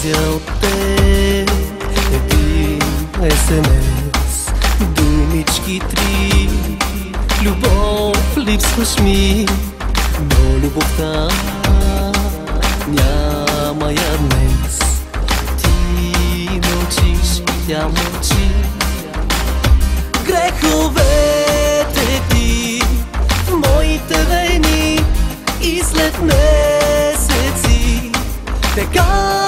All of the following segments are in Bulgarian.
пратя от теб един СМС, думички три. Любов, липсваш ми, но любовта няма я днес. Ти мълчиш, тя мълчи. Греховете ти в моите вени и след месеци така,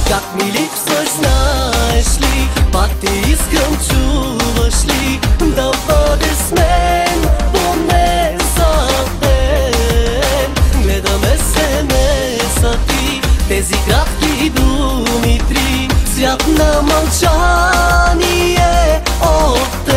как ми липсваш, знаеш ли? Пак те искам, чуваш ли? Да бъде с мен поне за ден. Гледаме СМС-а ти, тези кратки думи три, свят на мълчание от теб.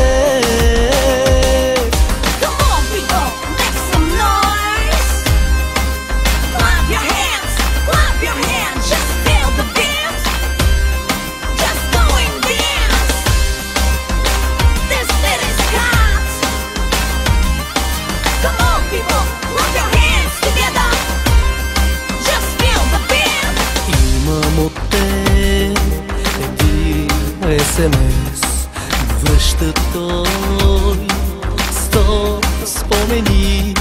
СМС връща той 100 спомени.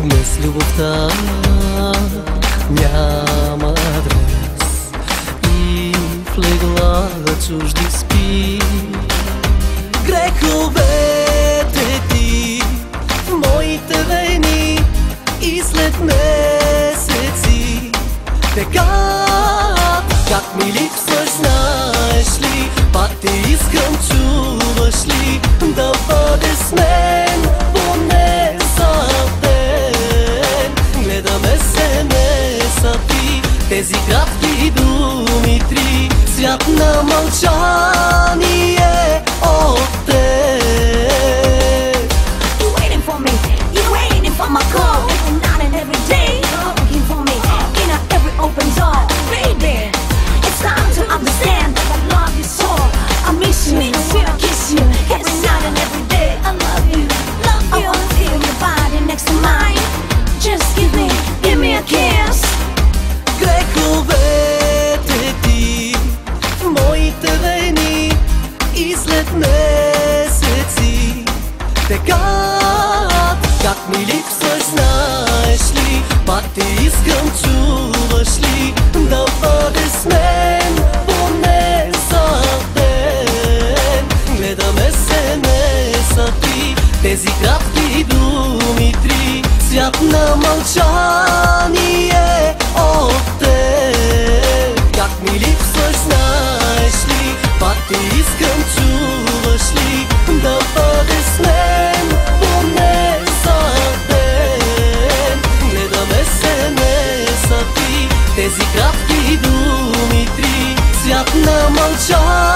Днес любовта няма адрес и в легла чужди спи. Греховете ти в моите вени и след месеци така, как ми липсваш, знаеш ли? Пак те искам, чуваш ли? Да бъде с мен поне за ден. Гледаме СМС-а ти, тези кратки думи три, свят на мълчание от теб. You're waiting for me, you're waiting for my call. Every night and every day, you're looking for me in every open door. Baby, it's time to understand that I love you so. I miss you, I kiss you every night and every day. I love you, I wanna feel your body next to mine. Just give me a kiss. Греховете ти в моите вени и след месеци така, как ми липсваш, знаеш ли? Пак те искам, чуваш ли? Да бъде с мен поне за ден. Гледаме СМС-а ти, тези кратки думи три, свят на мълчание от теб. Как ми липсваш, знаеш ли? Пак те искам, чуваш ли? Да бъде с мен поне за ден. Гледаме СМС-а ти, тези кратки думи три, свят на мълчание.